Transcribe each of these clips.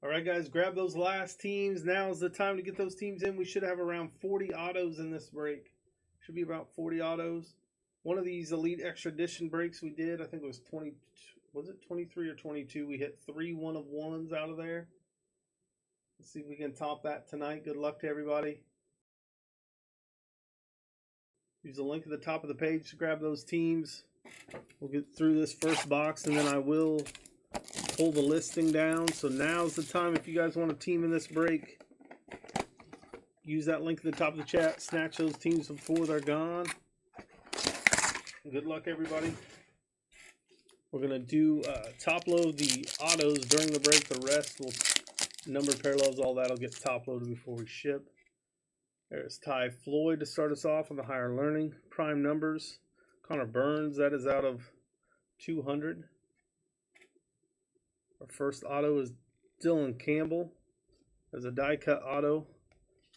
All right, guys, grab those last teams. Now is the time to get those teams in. We should have around 40 autos in this break. Should be about 40 autos. One of these Elite Extra Edition breaks we did, I think it was 20. Was it 23 or 22? We hit 3 1-of-1s out of there. Let's see if we can top that tonight. Good luck to everybody. Use the link at the top of the page to grab those teams. We'll get through this first box, and then I will pull the listing down. So now's the time if you guys want a team in this break. Use that link at the top of the chat. Snatch those teams before they're gone. Good luck, everybody. We're going to do top load the autos during the break. The rest will number parallels, all that will get top loaded before we ship. There's Ty Floyd to start us off on the higher learning. Prime numbers. Connor Burns, that is out of 200. Our first auto is Dylan Campbell. There's a die cut auto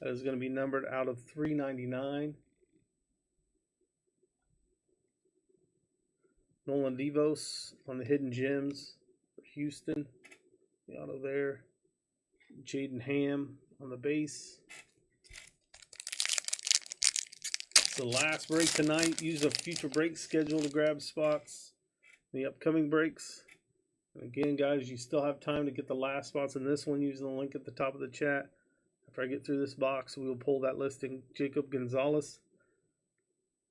that is going to be numbered out of 399. Nolan Devos on the hidden gems for Houston. The auto there. Jaden Ham on the base. It's the last break tonight. Use a future break schedule to grab spots in the upcoming breaks. And again, guys, you still have time to get the last spots in this one using the link at the top of the chat. After I get through this box, we will pull that listing. Jacob Gonzalez.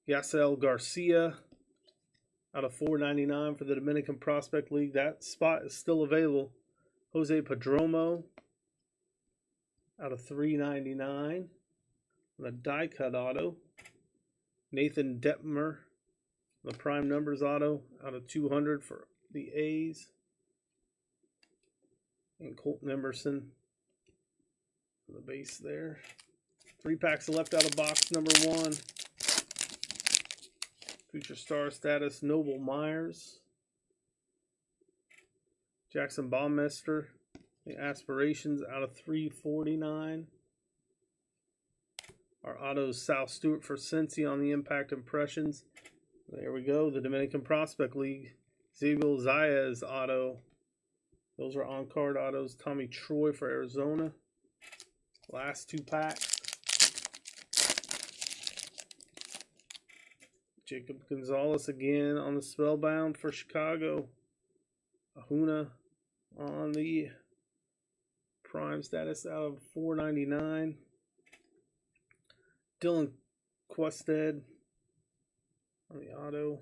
Yasel Garcia out of 499 for the Dominican Prospect League. That spot is still available. Jose Padromo out of 399 on a die cut auto. Nathan Detmer, the prime numbers auto out of 200 for the A's. And Colton Emerson on the base there. 3 packs left out of box number 1. Future star status, Noble Myers. Jackson Baumeister, the aspirations out of 349. Our autos, Sal Stewart for Cincy on the impact impressions. There we go, the Dominican Prospect League. Xavier Zayas auto. Those are on-card autos. Tommy Troy for Arizona. Last 2 packs. Jacob Gonzalez again on the Spellbound for Chicago. Ahuna on the prime status out of 499. Dylan Quested on the auto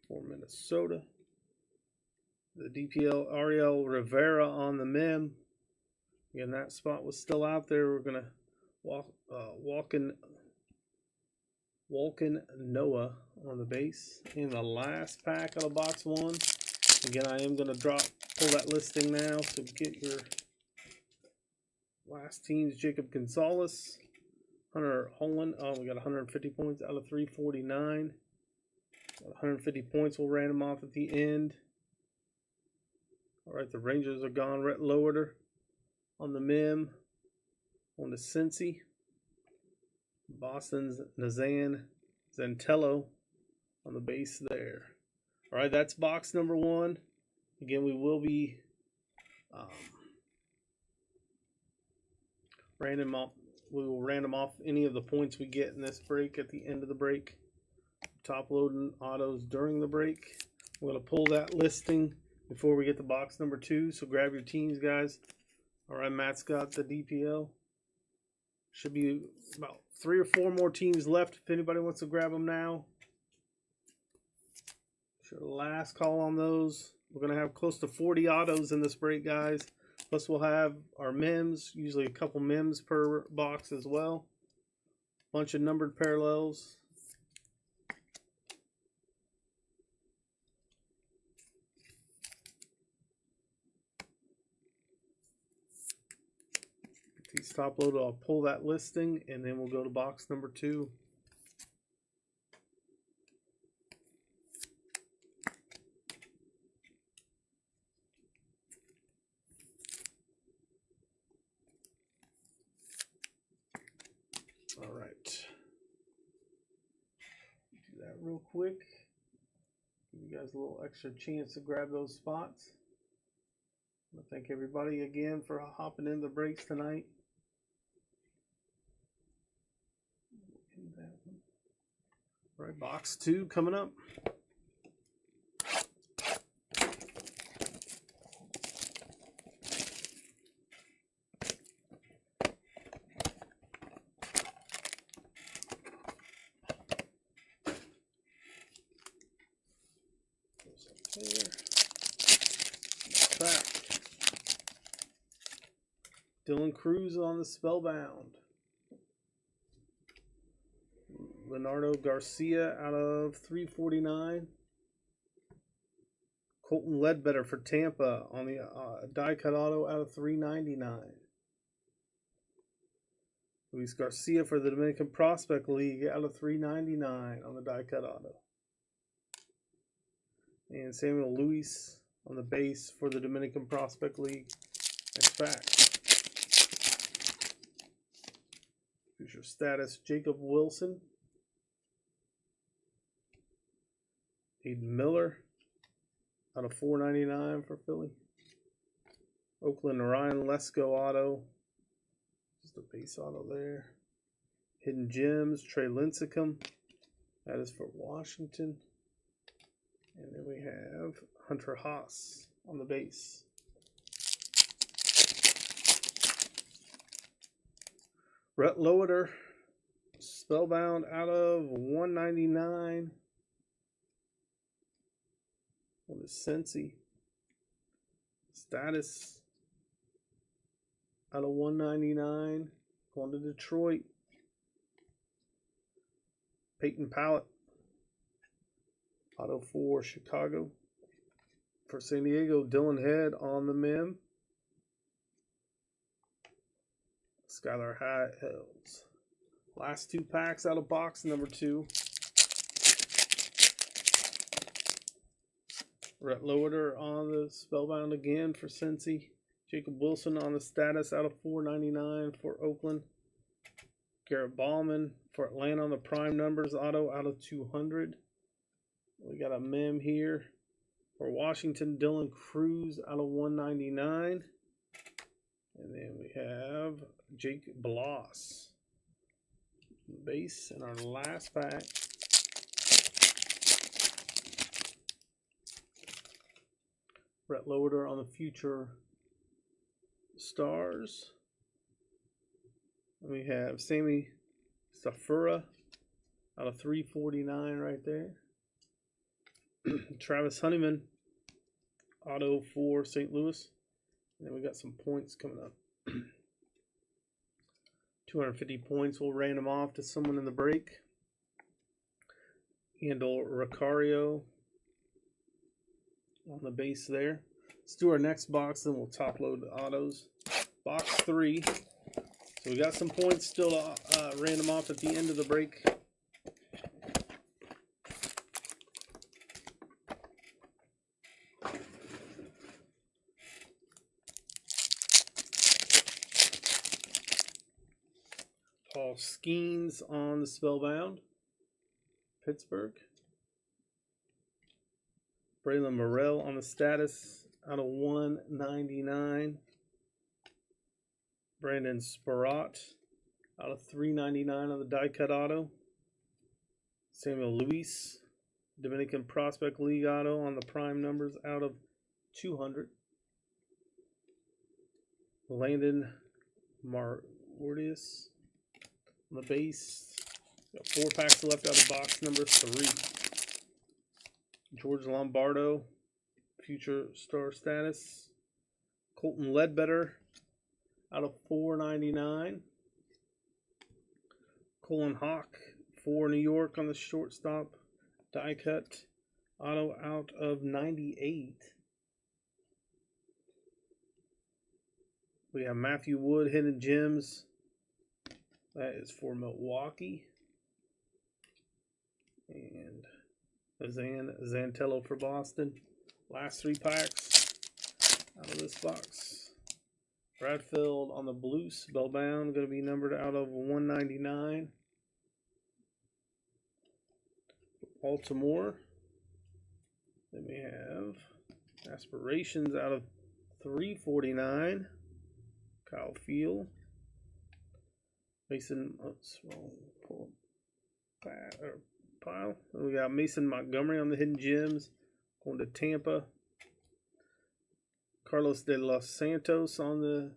for Minnesota. The DPL Ariel Rivera on the mem. Again, that spot was still out there. We're going to Walken Noah on the base. In the last pack out of box 1. Again, I am going to pull that listing now. So get your last teams. Jacob Gonzalez. Hunter Holland. Oh, we got 150 points out of 349. 150 points. We'll random off at the end. All right, the Rangers are gone. Rhett Lowerter on the mem. On the Cincy. Boston's Nazan Zantello on the base there. All right, that's box number 1. Again, we will be we will random off any of the points we get in this break at the end of the break. Top loading autos during the break. We're going to pull that listing before we get to box number 2. So grab your teams, guys. All right, Matt's got the DPL. Should be about 3 or 4 more teams left if anybody wants to grab them now. Sure, last call on those. We're going to have close to 40 autos in this break, guys. Plus we'll have our mems, usually a couple mems per box as well. Bunch of numbered parallels. Get these top loaded. I'll pull that listing and then we'll go to box number 2. All right. Do that real quick. Give you guys a little extra chance to grab those spots. Thank everybody again for hopping in the breaks tonight. All right, box 2 coming up. Back. Dylan Cruz on the Spellbound. Leonardo Garcia out of 349. Colton Ledbetter for Tampa on the die cut auto out of 399. Luis Garcia for the Dominican Prospect League out of 399 on the die cut auto. And Samuel Luis on the base for the Dominican Prospect League. Next pack. Future status Jacob Wilson. Aiden Miller out of 499 for Philly. Oakland Ryan Lesko auto. Just a base auto there. Hidden Gems, Trey Lincecum. That is for Washington. And then we have Hunter Haas on the base. Rhett Loader, Spellbound out of 199. What is Cincy? Status out of 199. Going to Detroit. Peyton Pallett. Auto for Chicago. For San Diego, Dylan Head on the Mim. Skylar Hills. Last 2 packs out of box number 2. Rhett Loader on the Spellbound again for Cincy. Jacob Wilson on the status out of 499 for Oakland. Garrett Ballman for Atlanta on the prime numbers auto out of 200. We got a mem here for Washington, Dylan Cruz out of 199. And then we have Jake Bloss. Base in our last pack. Rhett Loader on the future stars. And we have Sammy Safura out of 349 right there. Travis Honeyman, auto for St. Louis. And then we got some points coming up. 250 points. We'll random off to someone in the break. Handle Ricario on the base there. Let's do our next box, then we'll top load the autos. Box 3. So we got some points still to random off at the end of the break. Paul Skeens on the Spellbound. Pittsburgh. Braylon Morrell on the status out of 199. Brandon Sparrott out of 399 on the die cut auto. Samuel Luis, Dominican Prospect League auto on the prime numbers out of 200. Landon Marwordius on the base. Got 4 packs left out of box number 3. George Lombardo, future star status. Colton Ledbetter out of 499. Colin Hawk for New York on the shortstop. Die cut auto out of 98. We have Matthew Wood, Hidden Gems. That is for Milwaukee. And Zantello for Boston. Last 3 packs out of this box. Bradfield on the blue Spellbound, going to be numbered out of 199. Baltimore. Then we have Aspirations out of $3.49. Kyle Field. Mason, pull pile. We got Mason Montgomery on the hidden gems, going to Tampa. Carlos de los Santos on the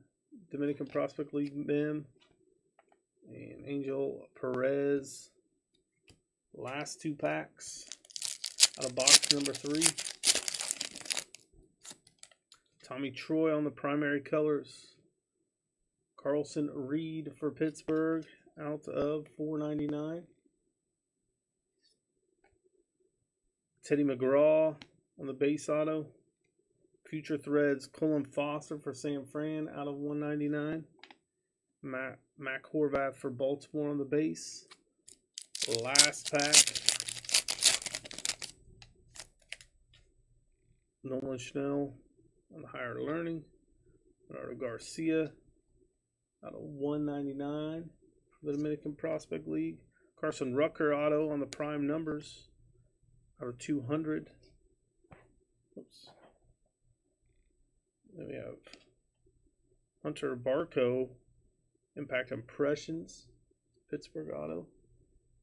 Dominican Prospect League BIM, and Angel Perez. Last 2 packs out of box number 3. Tommy Troy on the primary colors. Carlson Reed for Pittsburgh out of $4.99. Teddy McGraw on the base auto. Future Threads Cullen Foster for San Fran out of $1.99. Mac Horvath for Baltimore on the base. Last pack. Nolan Schnell on the Higher Learning. Bernardo Garcia out of $1.99 for the Dominican Prospect League. Carson Rucker auto on the prime numbers out of 200. Oops. Then we have Hunter Barco Impact Impressions Pittsburgh auto,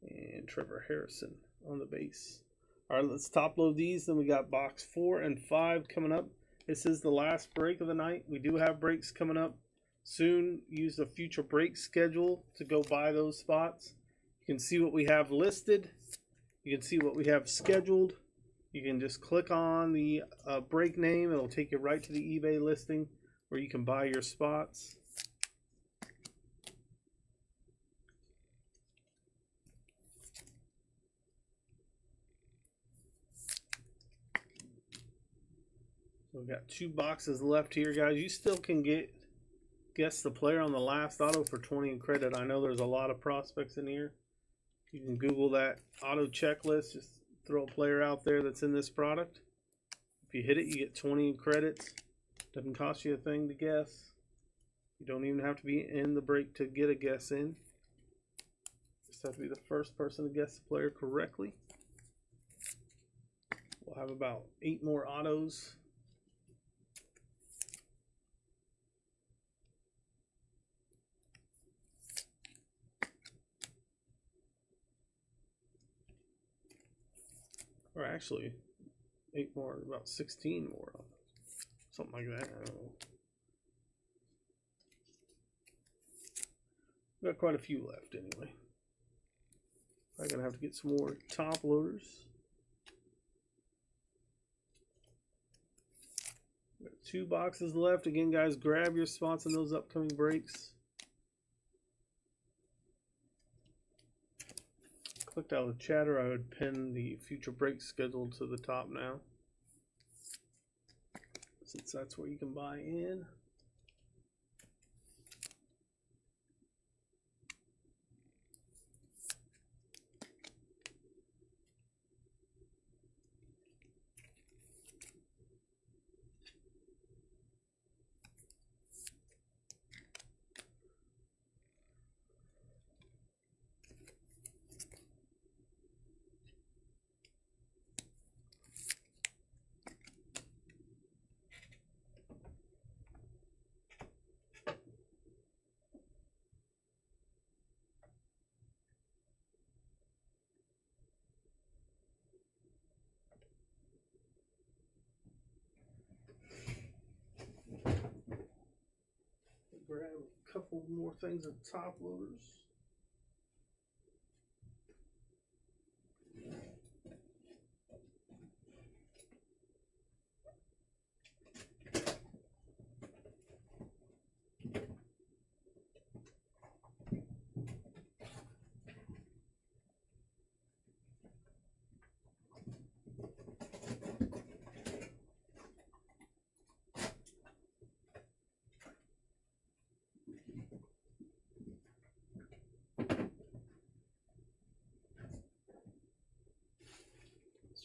and Trevor Harrison on the base. All right, let's top load these. Then we got box 4 and 5 coming up. This is the last break of the night. We do have breaks coming up soon. Use the future break schedule to go buy those spots. You can see what we have listed. You can see what we have scheduled. You can just click on the break name. It'll take you right to the eBay listing where you can buy your spots. So we've got 2 boxes left here, guys. You still can guess the player on the last auto for 20 in credit. I know there's a lot of prospects in here. You can Google that auto checklist. Just throw a player out there that's in this product. If you hit it, you get 20 in credits. Doesn't cost you a thing to guess. You don't even have to be in the break to get a guess in. Just have to be the first person to guess the player correctly. We'll have about 8 more autos. Or actually, 8 more, about 16 more. Something like that. I don't know. Got quite a few left anyway. I'm going to have to get some more top loaders. Got 2 boxes left. Again, guys, grab your spots in those upcoming breaks. Clicked out of the chatter, I would pin the future break schedule to the top now, since that's where you can buy in. Grab a couple more things at top loaders.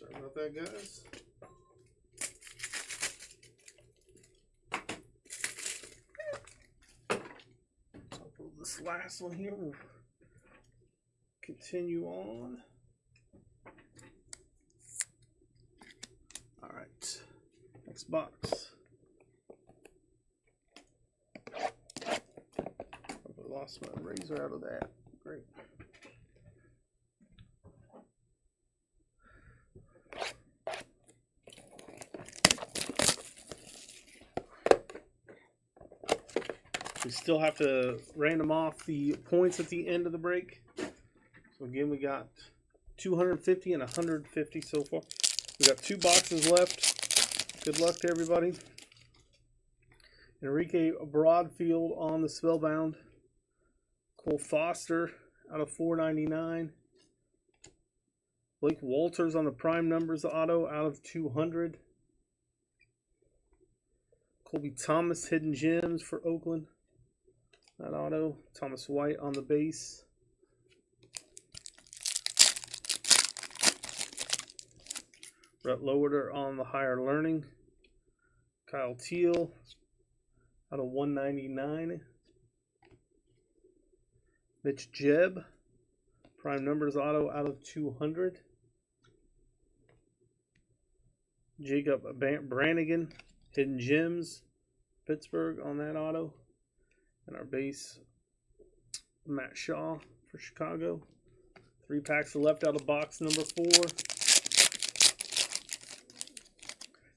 Sorry about that, guys. I'll pull this last one here. We'll continue on. All right, next box. lost my razor out of that. Great. We still have to random off the points at the end of the break. So again, we got 250 and 150 so far. We got 2 boxes left. Good luck to everybody. Enrique Broadfield on the Spellbound. Cole Foster out of 499. Blake Walters on the Prime Numbers auto out of 200. Colby Thomas Hidden Gems for Oakland. That auto. Thomas White on the base. Brett Lowerder on the Higher Learning. Kyle Teal out of 199. Mitch Jebb, Prime Numbers auto out of 200. Jacob Brannigan, Hidden Gems, Pittsburgh on that auto. And our base, Matt Shaw for Chicago. 3 packs left out of box number 4.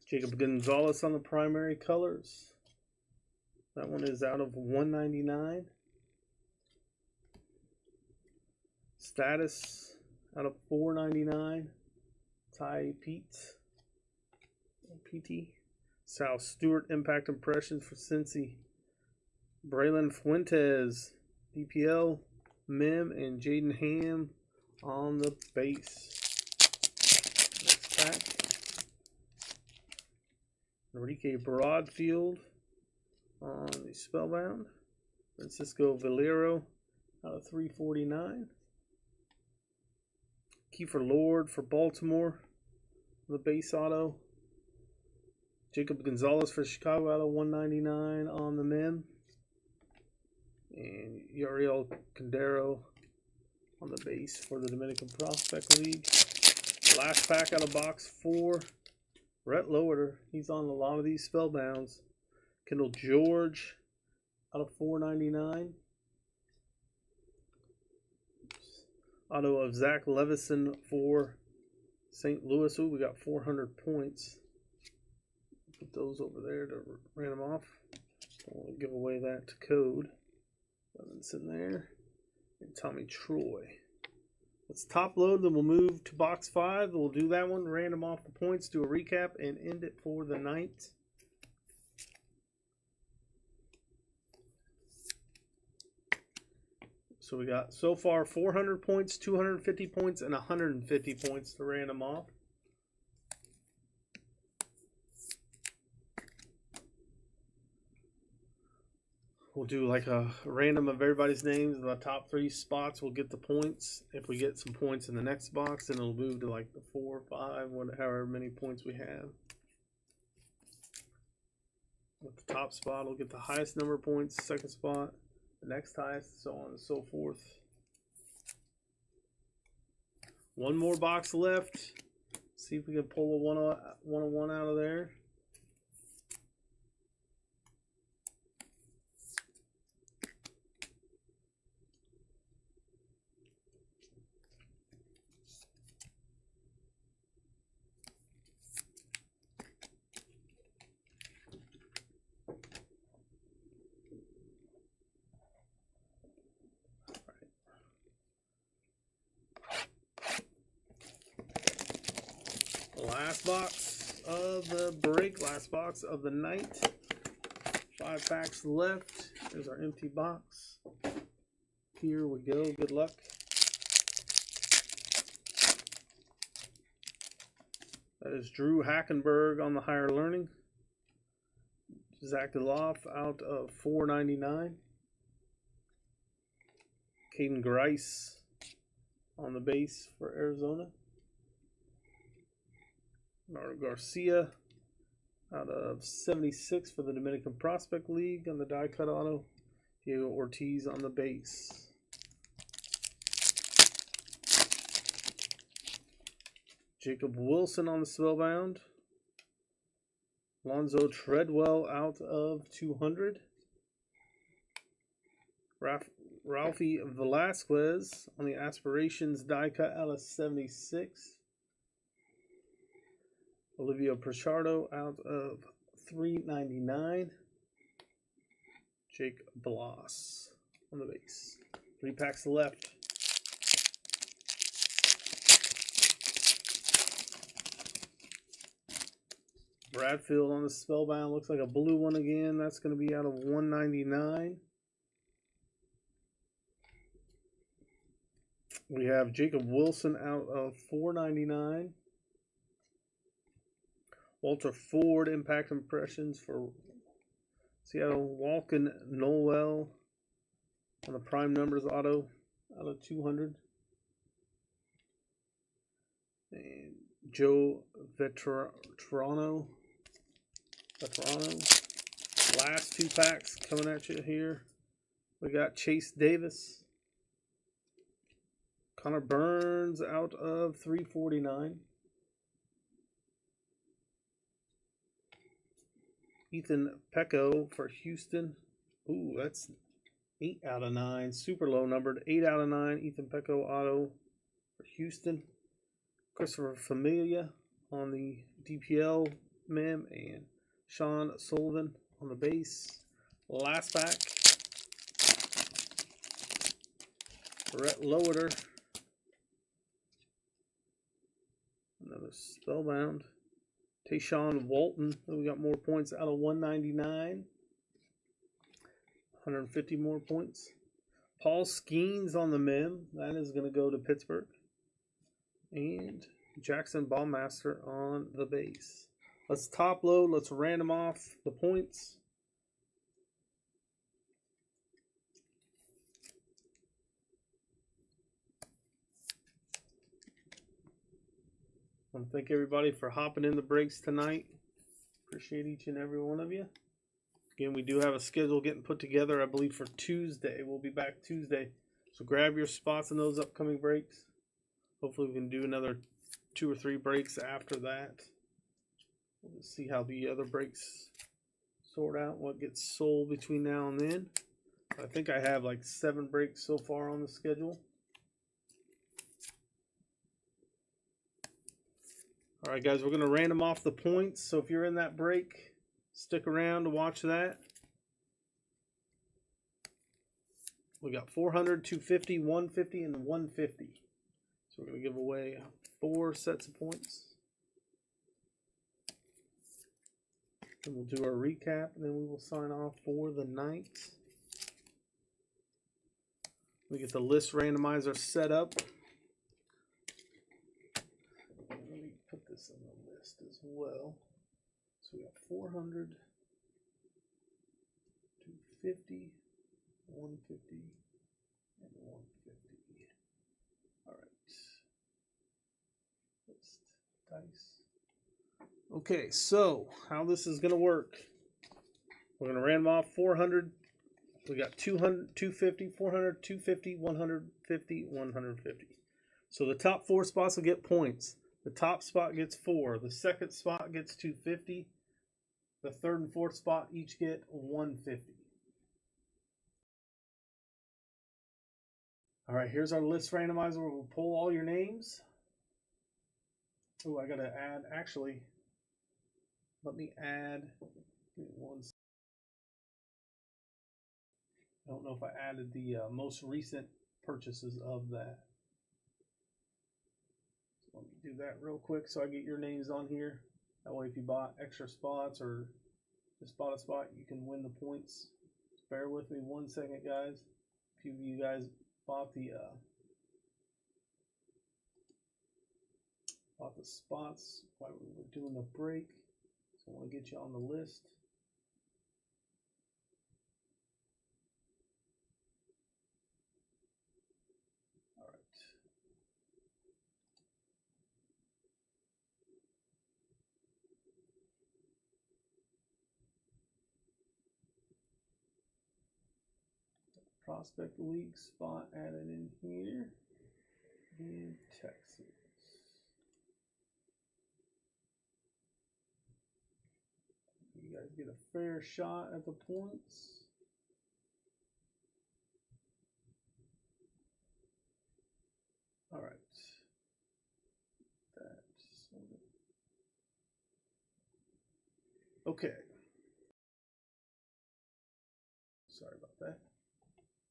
Jacob Gonzalez on the primary colors. That one is out of 199. Status out of 499. Ty PT. Sal Stewart Impact Impressions for Cincy. Braylon Fuentes, DPL, Mim, and Jaden Ham on the base. Next pack. Enrique Broadfield on the Spellbound. Francisco Valero out of 349. Kiefer Lord for Baltimore, the base auto. Jacob Gonzalez for Chicago out of 199 on the Mim. And Yariel Condero on the base for the Dominican Prospect League. Last pack out of box 4. Brett Lowerder, he's on a lot of these Spellbounds. Kendall George out of 499. Auto of Zach Levison for St. Louis. Ooh, we got 400 points. Put those over there to random off. Don't want to give away that code. That's in there. And Tommy Troy. Let's top load, then we'll move to box 5. We'll do that one, random off the points, do a recap, and end it for the night. So we got so far 400 points, 250 points, and 150 points to random off. We'll do like a random of everybody's names. The top 3 spots will get the points. If we get some points in the next box, then it'll move to like the 4, 5, however many points we have. With the top spot will get the highest number of points, second spot, the next highest, so on and so forth. One more box left. See if we can pull a 101 out of there. Last box of the break, last box of the night. 5 packs left. There's our empty box. Here we go. Good luck. That is Drew Hackenberg on the Higher Learning. Zach DeLoff out of 499. Caden Grice on the base for Arizona. Nara Garcia out of 76 for the Dominican Prospect League on the die cut auto. Diego Ortiz on the base. Jacob Wilson on the Spellbound. Lonzo Treadwell out of 200. Ralphie Velasquez on the Aspirations die cut out of 76. Olivia Pichardo out of 399. Jake Bloss on the base. 3 packs left. Bradfield on the Spellbound. Looks like a blue one again. That's going to be out of 199. We have Jacob Wilson out of 499. Walter Ford Impact Impressions for Seattle. Walken Noel on the Prime Numbers auto out of 200. And Joe Veterano. Last 2 packs coming at you here. We got Chase Davis. Connor Burns out of 349. Ethan Pecco for Houston. Ooh, that's 8 out of 9. Super low numbered. 8 out of 9. Ethan Pecco auto for Houston. Christopher Familia on the DPL mem. And Sean Sullivan on the base. Last pack. Brett Loweter. Another Spellbound. Tayshawn Walton. We got more points out of 199. 150 more points. Paul Skeens on the mem. That is going to go to Pittsburgh. And Jackson Ballmaster on the base. Let's top load. Let's random off the points. I want to thank everybody for hopping in the breaks tonight. Appreciate each and every one of you. Again, we do have a schedule getting put together, I believe, for Tuesday. We'll be back Tuesday. So grab your spots in those upcoming breaks. Hopefully we can do another 2 or 3 breaks after that. We'll just see how the other breaks sort out, what gets sold between now and then. I think I have like 7 breaks so far on the schedule. All right, guys, we're going to random off the points. So if you're in that break, stick around to watch that. We got 400, 250, 150, and 150. So we're going to give away 4 sets of points. Then we'll do our recap, and then we will sign off for the night. We get the list randomizer set up. Let me put this in the list as well. So we got 400, 250, 150, and 150. All right. List, dice. Okay, so how this is going to work. We're going to random off 400. We got 200, 250, 400, 250, 150, 150. So the top 4 spots will get points. The top spot gets 4. The second spot gets 250. The third and fourth spot each get 150. All right, here's our list randomizer. We'll pull all your names. Oh, I got to add, actually, let me add one. I don't know if I added the most recent purchases of that. So let me do that real quick so I get your names on here. That way if you bought extra spots or just bought a spot, you can win the points. Just bear with me 1 second, guys. A few of you guys bought the spots while we were doing the break. So I want to get you on the list. All right. Prospect League spot added in here. In Texas. You guys get a fair shot at the points. Okay. Sorry about that.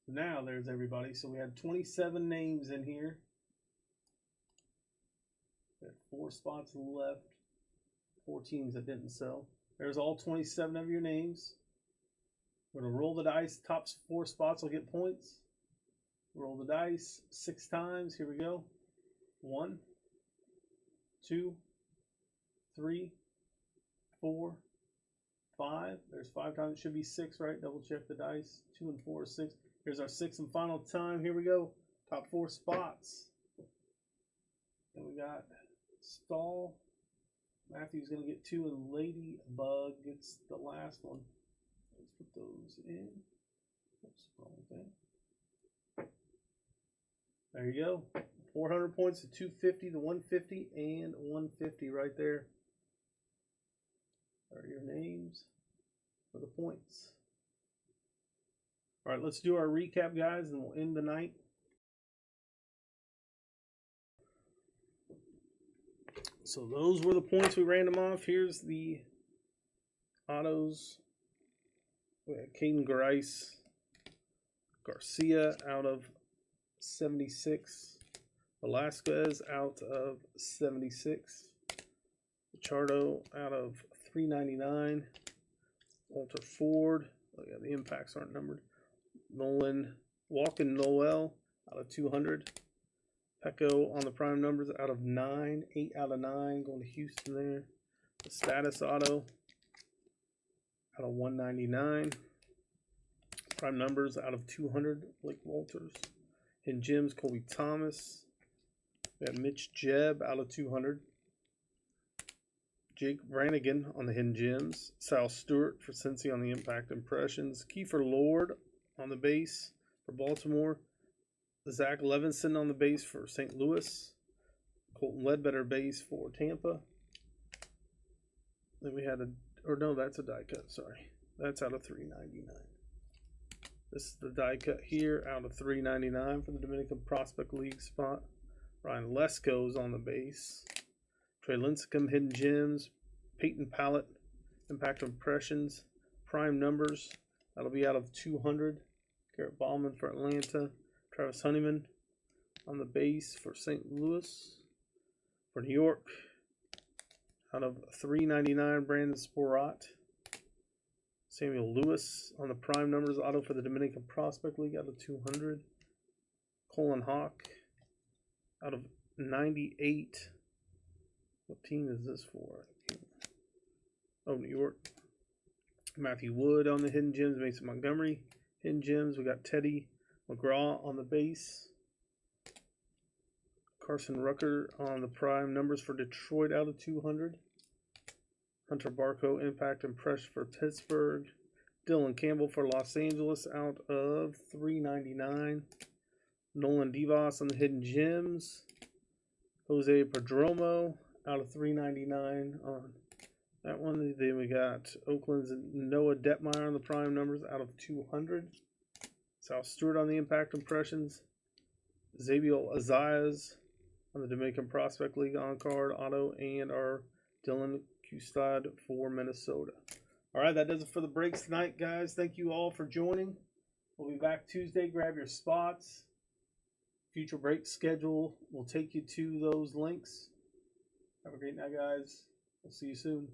Now there's everybody. So we had 27 names in here. We had 4 spots left. 4 teams that didn't sell. There's all 27 of your names. We're going to roll the dice. Top 4 spots will get points. Roll the dice 6 times. Here we go. 1, 2, 3, 4, 5. There's 5 times. It should be 6, right? Double check the dice. 2 and 4 is 6. Here's our 6th and final time. Here we go. Top 4 spots. And we got Stall. Matthew's going to get 2, and Ladybug gets the last one. Let's put those in. Oops, wrong thing. There you go. 400 points to 250 to 150 and 150 right there. Are your names for the points. All right, let's do our recap, guys, and we'll end the night. So those were the points we random off. Here's the autos. We had Caden Garcia out of 76. Velasquez out of 76. Pichardo out of 399. Walter Ford. Oh yeah, the impacts aren't numbered. Walken Noel out of 200. Pecco on the prime numbers out of 9. 8 out of 9 going to Houston there. The status auto out of 199. Prime numbers out of 200. Blake Walters. In Gems, Colby Thomas. We have Mitch Jebb out of 200. Jake Brannigan on the Hidden Gems. Sal Stewart for Cincy on the Impact Impressions. Kiefer Lord on the base for Baltimore. Zach Levinson on the base for St. Louis. Colton Ledbetter base for Tampa. Then we had that's a die cut, sorry. That's out of 399. This is the die cut here out of 399 for the Dominican Prospect League spot. Ryan Lesko's on the base. Trey Lincecum, Hidden Gems. Peyton Pallett, Impact Impressions. Prime numbers, that'll be out of 200. Garrett Ballman for Atlanta. Travis Honeyman on the base for St. Louis. For New York, out of 399, Brandon Sporat. Samuel Lewis on the prime numbers auto for the Dominican Prospect League out of 200. Colin Hawk out of 98. What team is this for? Oh, New York. Matthew Wood on the Hidden Gems. Mason Montgomery. Hidden Gems. We got Teddy McGraw on the base. Carson Rucker on the prime numbers for Detroit out of 200. Hunter Barco Impact Impression for Pittsburgh. Dylan Campbell for Los Angeles out of 399. Nolan Devos on the Hidden Gems. Jose Perdomo out of 399 on that one. Then we got Oakland's Noah Detmeyer on the prime numbers out of 200. Sal Stewart on the Impact Impressions. Xavier Azayas on the Dominican Prospect League on card auto, and our Dylan Custad for Minnesota. All right, that does it for the breaks tonight, guys. Thank you all for joining. We'll be back Tuesday. Grab your spots. Future break schedule will take you to those links. Have a great night, guys. We'll see you soon.